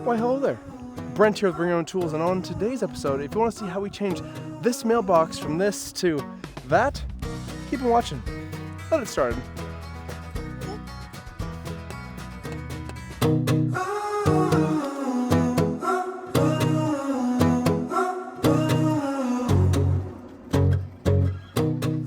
Why hello there, Brent here with Bring Your Own Tools, and on today's episode, if you want to see how we change this mailbox from this to that, keep on watching. Let's get started.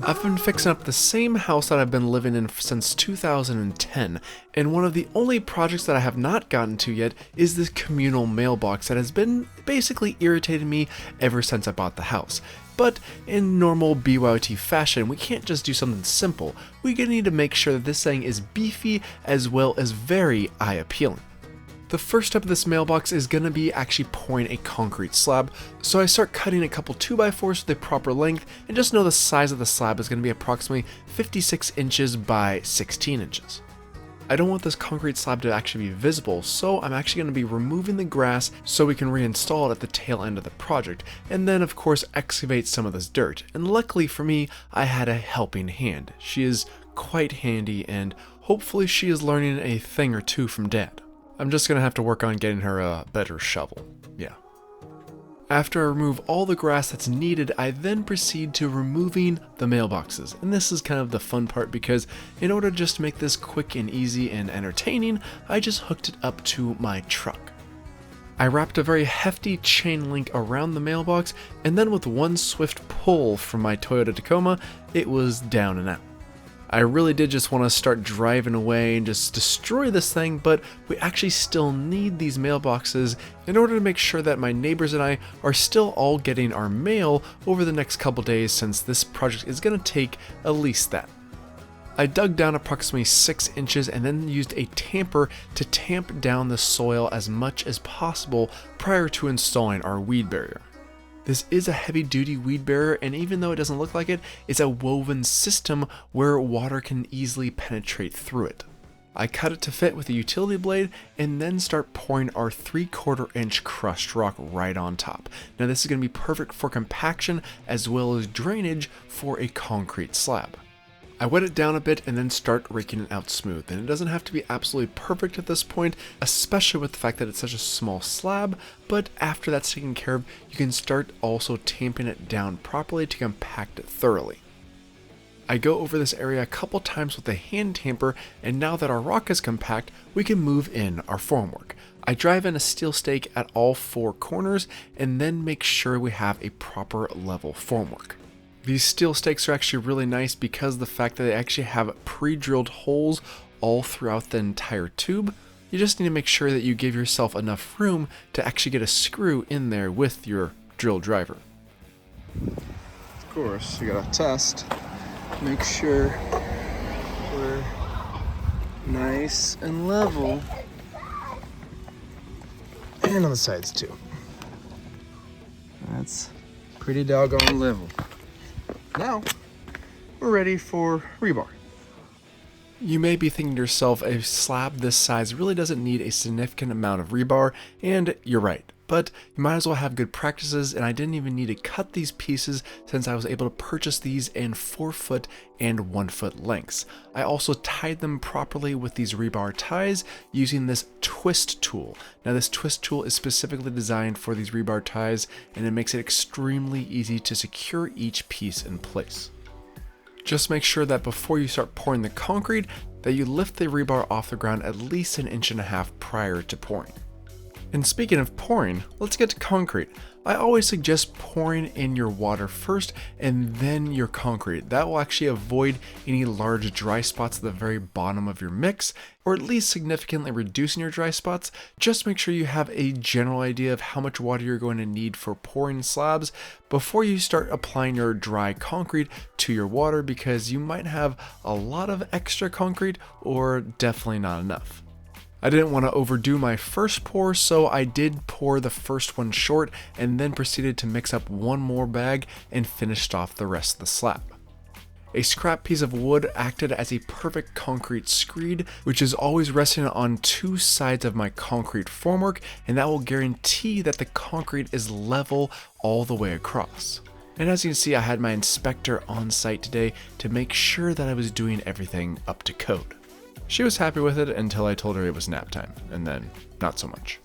I've been fixing up the same house that I've been living in since 2010, and one of the only projects that I have not gotten to yet is this communal mailbox that has been basically irritating me ever since I bought the house. But in normal BYOT fashion, we can't just do something simple. We're gonna need to make sure that this thing is beefy as well as very eye-appealing. The first step of this mailbox is going to be actually pouring a concrete slab, so I start cutting a couple 2x4s with the proper length, and just know the size of the slab is going to be approximately 56 inches by 16 inches. I don't want this concrete slab to actually be visible, so I'm actually going to be removing the grass so we can reinstall it at the tail end of the project, and then of course excavate some of this dirt. And luckily for me, I had a helping hand. She is quite handy, and hopefully she is learning a thing or two from Dad. I'm just gonna have to work on getting her a better shovel, yeah. After I remove all the grass that's needed, I then proceed to removing the mailboxes. And this is kind of the fun part because in order just to make this quick and easy and entertaining, I just hooked it up to my truck. I wrapped a very hefty chain link around the mailbox, and then with one swift pull from my Toyota Tacoma, it was down and out. I really did just want to start driving away and just destroy this thing, but we actually still need these mailboxes in order to make sure that my neighbors and I are still all getting our mail over the next couple days, since this project is going to take at least that. I dug down approximately 6 inches and then used a tamper to tamp down the soil as much as possible prior to installing our weed barrier. This is a heavy-duty weed barrier, and even though it doesn't look like it, it's a woven system where water can easily penetrate through it. I cut it to fit with a utility blade and then start pouring our 3/4 inch crushed rock right on top. Now this is going to be perfect for compaction as well as drainage for a concrete slab. I wet it down a bit and then start raking it out smooth, and it doesn't have to be absolutely perfect at this point, especially with the fact that it's such a small slab, but after that's taken care of, you can start also tamping it down properly to compact it thoroughly. I go over this area a couple times with a hand tamper, and now that our rock is compact, we can move in our formwork. I drive in a steel stake at all 4 corners and then make sure we have a proper level formwork. These steel stakes are actually really nice because of the fact that they actually have pre-drilled holes all throughout the entire tube. You just need to make sure that you give yourself enough room to actually get a screw in there with your drill driver. Of course, you gotta test, make sure we're nice and level, and on the sides too. That's pretty doggone level. Now, we're ready for rebar. You may be thinking to yourself, a slab this size really doesn't need a significant amount of rebar, and you're right. But you might as well have good practices, and I didn't even need to cut these pieces since I was able to purchase these in 4-foot and 1-foot lengths. I also tied them properly with these rebar ties using this twist tool. Now this twist tool is specifically designed for these rebar ties, and it makes it extremely easy to secure each piece in place. Just make sure that before you start pouring the concrete, that you lift the rebar off the ground at least 1.5 inches prior to pouring. And speaking of pouring, let's get to concrete. I always suggest pouring in your water first and then your concrete. That will actually avoid any large dry spots at the very bottom of your mix, or at least significantly reducing your dry spots. Just make sure you have a general idea of how much water you're going to need for pouring slabs before you start applying your dry concrete to your water, because you might have a lot of extra concrete or definitely not enough. I didn't want to overdo my first pour, so I did pour the first one short and then proceeded to mix up one more bag and finished off the rest of the slab. A scrap piece of wood acted as a perfect concrete screed, which is always resting on 2 sides of my concrete formwork, and that will guarantee that the concrete is level all the way across. And as you can see, I had my inspector on site today to make sure that I was doing everything up to code. She was happy with it until I told her it was nap time, and then not so much.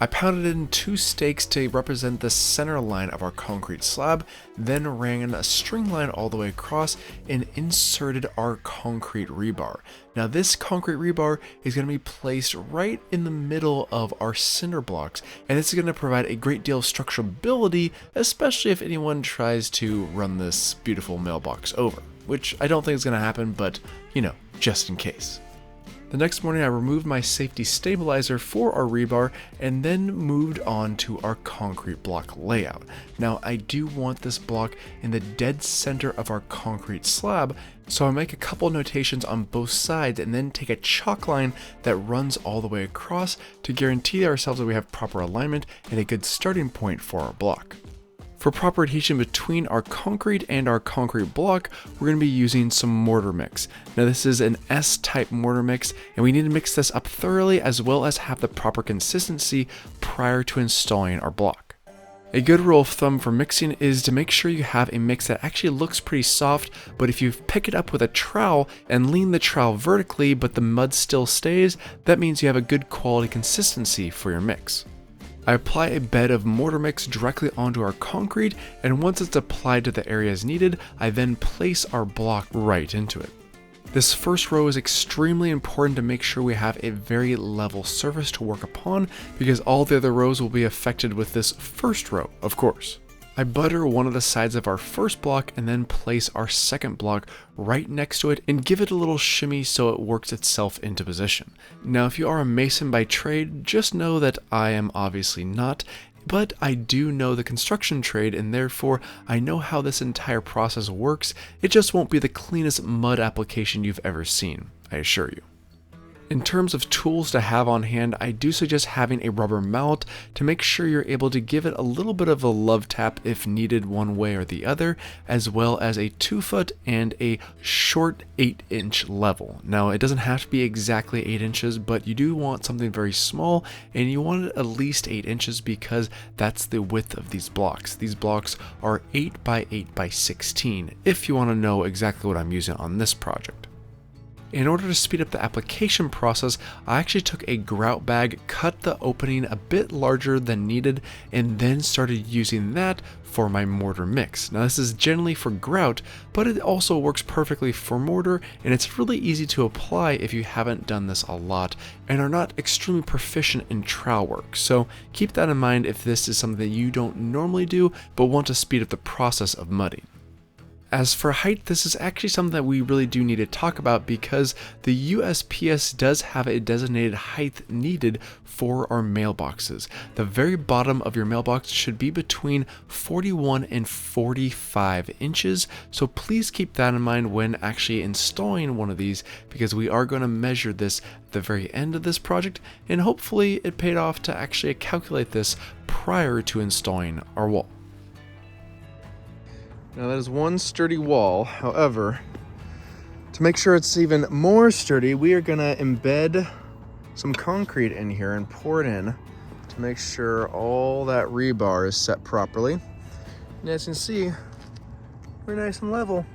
I pounded in 2 stakes to represent the center line of our concrete slab, then ran a string line all the way across and inserted our concrete rebar. Now this concrete rebar is going to be placed right in the middle of our cinder blocks, and this is going to provide a great deal of structurability, especially if anyone tries to run this beautiful mailbox over, which I don't think is going to happen, but you know, just in case. The next morning I removed my safety stabilizer for our rebar and then moved on to our concrete block layout. Now I do want this block in the dead center of our concrete slab, so I make a couple notations on both sides and then take a chalk line that runs all the way across to guarantee ourselves that we have proper alignment and a good starting point for our block. For proper adhesion between our concrete and our concrete block, we're going to be using some mortar mix. Now this is an S-type mortar mix, and we need to mix this up thoroughly as well as have the proper consistency prior to installing our block. A good rule of thumb for mixing is to make sure you have a mix that actually looks pretty soft, but if you pick it up with a trowel and lean the trowel vertically but the mud still stays, that means you have a good quality consistency for your mix. I apply a bed of mortar mix directly onto our concrete, and once it's applied to the areas needed, I then place our block right into it. This first row is extremely important to make sure we have a very level surface to work upon, because all the other rows will be affected with this first row, of course. I butter one of the sides of our first block and then place our second block right next to it and give it a little shimmy so it works itself into position. Now if you are a mason by trade, just know that I am obviously not, but I do know the construction trade and therefore I know how this entire process works. It just won't be the cleanest mud application you've ever seen, I assure you. In terms of tools to have on hand, I do suggest having a rubber mallet to make sure you're able to give it a little bit of a love tap if needed one way or the other, as well as a 2-foot and a short 8-inch level. Now it doesn't have to be exactly 8 inches, but you do want something very small, and you want it at least 8 inches because that's the width of these blocks. These blocks are 8 by 8 by 16, if you want to know exactly what I'm using on this project. In order to speed up the application process, I actually took a grout bag, cut the opening a bit larger than needed, and then started using that for my mortar mix. Now this is generally for grout, but it also works perfectly for mortar, and it's really easy to apply if you haven't done this a lot and are not extremely proficient in trowel work. So keep that in mind if this is something that you don't normally do, but want to speed up the process of mudding. As for height, this is actually something that we really do need to talk about because the USPS does have a designated height needed for our mailboxes. The very bottom of your mailbox should be between 41 and 45 inches, so please keep that in mind when actually installing one of these because we are going to measure this at the very end of this project, and hopefully it paid off to actually calculate this prior to installing our wall. Now that is one sturdy wall. However, to make sure it's even more sturdy, we are gonna embed some concrete in here and pour it in to make sure all that rebar is set properly. And as you can see, we're nice and level.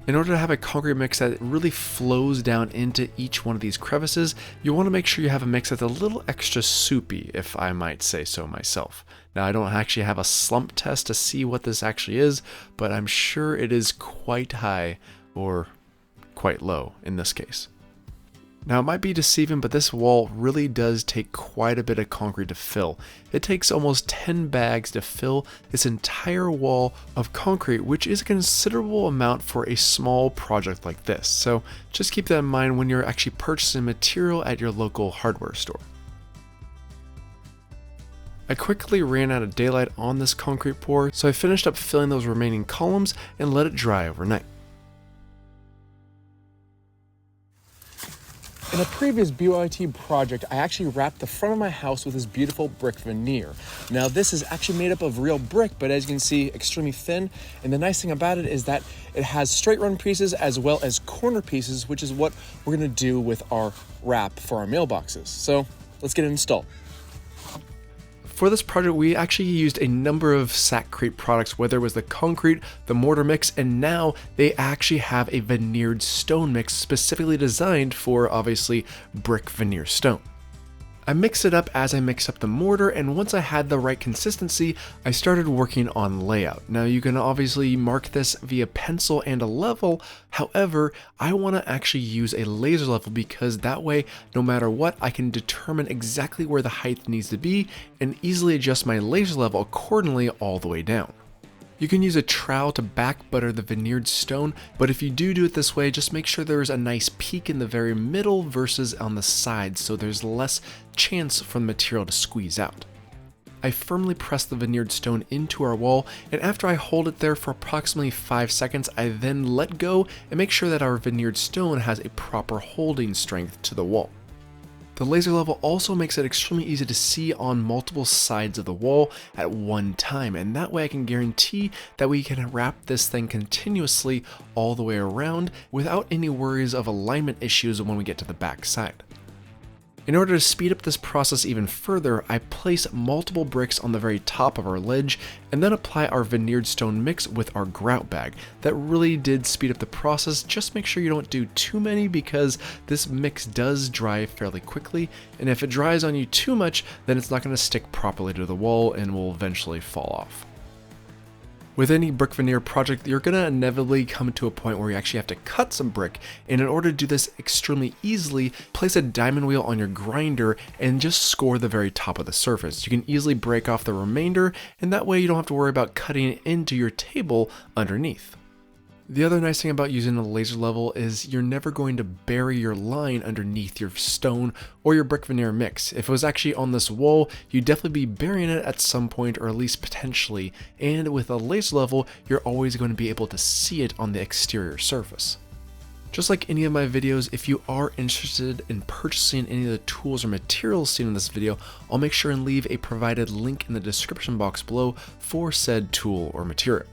In order to have a concrete mix that really flows down into each one of these crevices, you want to make sure you have a mix that's a little extra soupy, if I might say so myself. Now, I don't actually have a slump test to see what this actually is, but I'm sure it is quite high or quite low in this case. Now, it might be deceiving, but this wall really does take quite a bit of concrete to fill. It takes almost 10 bags to fill this entire wall of concrete, which is a considerable amount for a small project like this. So just keep that in mind when you're actually purchasing material at your local hardware store. I quickly ran out of daylight on this concrete pour, so I finished up filling those remaining columns and let it dry overnight. In a previous BYOT project, I actually wrapped the front of my house with this beautiful brick veneer. Now this is actually made up of real brick, but as you can see, extremely thin. And the nice thing about it is that it has straight run pieces as well as corner pieces, which is what we're gonna do with our wrap for our mailboxes. So let's get it installed. For this project, we actually used a number of Sackcrete products, whether it was the concrete, the mortar mix, and now they actually have a veneered stone mix specifically designed for, obviously, brick veneer stone. I mixed it up as I mixed up the mortar, and once I had the right consistency, I started working on layout. Now you can obviously mark this via pencil and a level, however, I want to actually use a laser level because that way, no matter what, I can determine exactly where the height needs to be and easily adjust my laser level accordingly all the way down. You can use a trowel to back butter the veneered stone, but if you do it this way, just make sure there's a nice peak in the very middle versus on the sides so there's less chance for the material to squeeze out. I firmly press the veneered stone into our wall, and after I hold it there for approximately 5 seconds, I then let go and make sure that our veneered stone has a proper holding strength to the wall. The laser level also makes it extremely easy to see on multiple sides of the wall at one time, and that way I can guarantee that we can wrap this thing continuously all the way around without any worries of alignment issues when we get to the back side. In order to speed up this process even further, I place multiple bricks on the very top of our ledge and then apply our veneered stone mix with our grout bag. That really did speed up the process. Just make sure you don't do too many because this mix does dry fairly quickly, and if it dries on you too much, then it's not going to stick properly to the wall and will eventually fall off. With any brick veneer project, you're going to inevitably come to a point where you actually have to cut some brick, and in order to do this extremely easily, place a diamond wheel on your grinder and just score the very top of the surface. You can easily break off the remainder, and that way you don't have to worry about cutting it into your table underneath. The other nice thing about using a laser level is you're never going to bury your line underneath your stone or your brick veneer mix. If it was actually on this wall, you'd definitely be burying it at some point, or at least potentially, and with a laser level, you're always going to be able to see it on the exterior surface. Just like any of my videos, if you are interested in purchasing any of the tools or materials seen in this video, I'll make sure and leave a provided link in the description box below for said tool or material.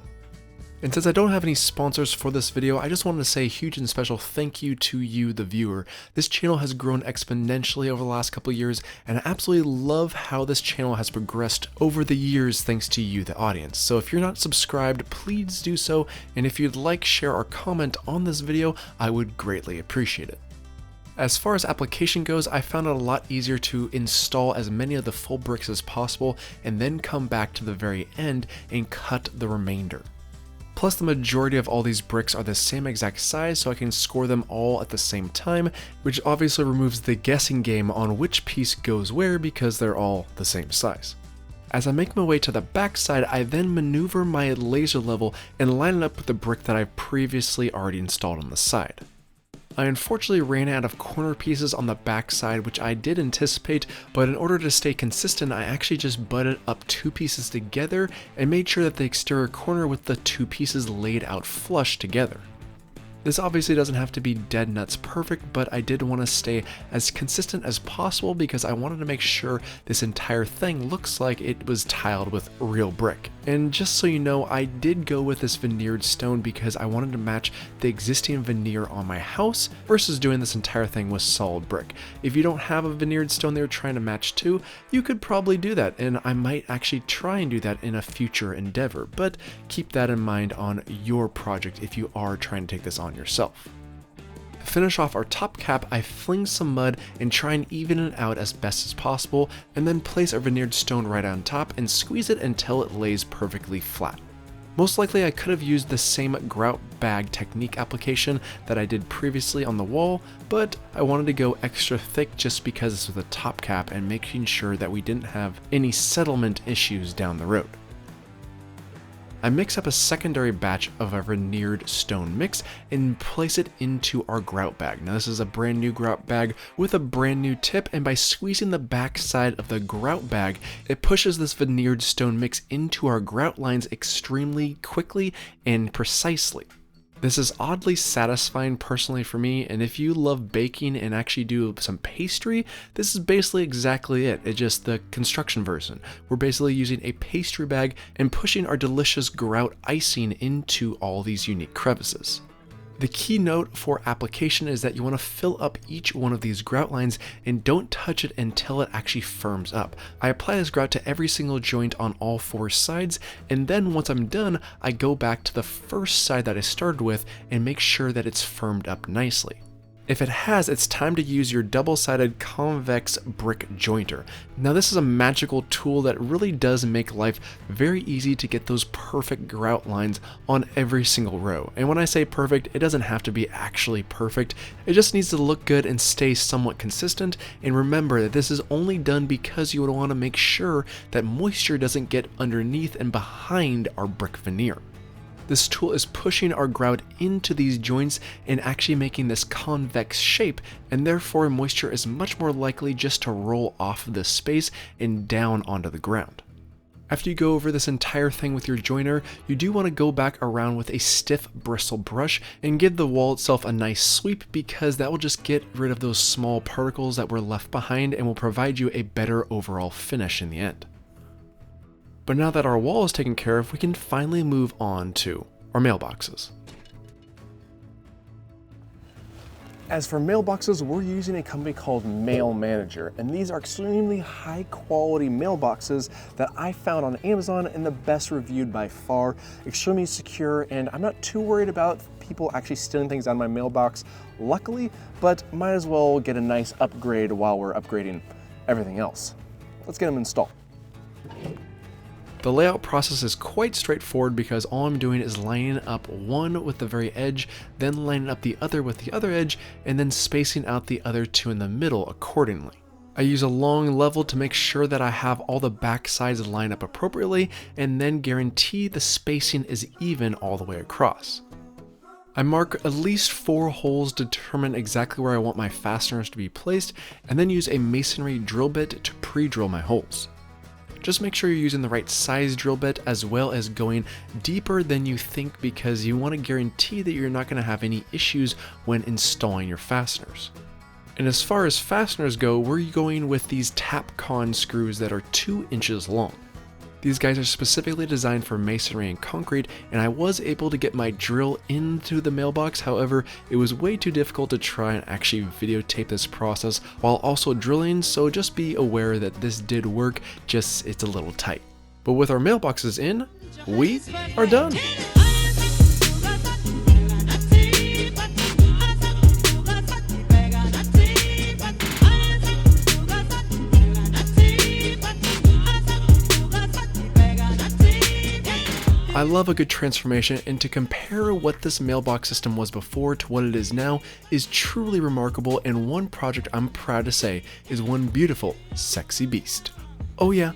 And since I don't have any sponsors for this video, I just wanted to say a huge and special thank you to you, the viewer. This channel has grown exponentially over the last couple of years, and I absolutely love how this channel has progressed over the years thanks to you, the audience. So if you're not subscribed, please do so, and if you'd like, share, or comment on this video, I would greatly appreciate it. As far as application goes, I found it a lot easier to install as many of the full bricks as possible, and then come back to the very end and cut the remainder. Plus, the majority of all these bricks are the same exact size, so I can score them all at the same time, which obviously removes the guessing game on which piece goes where because they're all the same size. As I make my way to the back side, I then maneuver my laser level and line it up with the brick that I previously already installed on the side. I unfortunately ran out of corner pieces on the back side, which I did anticipate, but in order to stay consistent, I actually just butted up 2 pieces together and made sure that the exterior corner with the 2 pieces laid out flush together. This obviously doesn't have to be dead nuts perfect, but I did want to stay as consistent as possible because I wanted to make sure this entire thing looks like it was tiled with real brick. And just so you know, I did go with this veneered stone because I wanted to match the existing veneer on my house versus doing this entire thing with solid brick. If you don't have a veneered stone that you're trying to match to, you could probably do that, and I might actually try and do that in a future endeavor, but keep that in mind on your project if you are trying to take this on yourself. To finish off our top cap, I fling some mud and try and even it out as best as possible, and then place our veneered stone right on top and squeeze it until it lays perfectly flat. Most likely I could have used the same grout bag technique application that I did previously on the wall, but I wanted to go extra thick just because this was a top cap and making sure that we didn't have any settlement issues down the road. I mix up a secondary batch of our veneered stone mix and place it into our grout bag. Now this is a brand new grout bag with a brand new tip, and by squeezing the back side of the grout bag, it pushes this veneered stone mix into our grout lines extremely quickly and precisely. This is oddly satisfying personally for me, and if you love baking and actually do some pastry, this is basically exactly it. It's just the construction version. We're basically using a pastry bag and pushing our delicious grout icing into all these unique crevices. The key note for application is that you want to fill up each one of these grout lines and don't touch it until it actually firms up. I apply this grout to every single joint on all 4 sides, and then once I'm done, I go back to the first side that I started with and make sure that it's firmed up nicely. If it has, it's time to use your double-sided convex brick jointer. Now this is a magical tool that really does make life very easy to get those perfect grout lines on every single row. And when I say perfect, it doesn't have to be actually perfect. It just needs to look good and stay somewhat consistent. And remember that this is only done because you would want to make sure that moisture doesn't get underneath and behind our brick veneer. This tool is pushing our grout into these joints and actually making this convex shape, and therefore moisture is much more likely just to roll off of this space and down onto the ground. After you go over this entire thing with your joiner, you do want to go back around with a stiff bristle brush and give the wall itself a nice sweep, because that will just get rid of those small particles that were left behind and will provide you a better overall finish in the end. But now that our wall is taken care of, we can finally move on to our mailboxes. As for mailboxes, we're using a company called Mail Manager, and these are extremely high quality mailboxes that I found on Amazon and the best reviewed by far. Extremely secure, and I'm not too worried about people actually stealing things out of my mailbox, luckily, but might as well get a nice upgrade while we're upgrading everything else. Let's get them installed. The layout process is quite straightforward, because all I'm doing is lining up one with the very edge, then lining up the other with the other edge, and then spacing out the other two in the middle accordingly. I use a long level to make sure that I have all the back sides lined up appropriately, and then guarantee the spacing is even all the way across. I mark at least 4 holes to determine exactly where I want my fasteners to be placed, and then use a masonry drill bit to pre-drill my holes. Just make sure you're using the right size drill bit, as well as going deeper than you think, because you want to guarantee that you're not going to have any issues when installing your fasteners. And as far as fasteners go, we're going with these Tapcon screws that are 2 inches long. These guys are specifically designed for masonry and concrete, and I was able to get my drill into the mailbox. However, it was way too difficult to try and actually videotape this process while also drilling, so just be aware that this did work, just it's a little tight. But with our mailboxes in, we are done. I love a good transformation, and to compare what this mailbox system was before to what it is now is truly remarkable, and one project I'm proud to say is one beautiful, sexy beast. Oh yeah,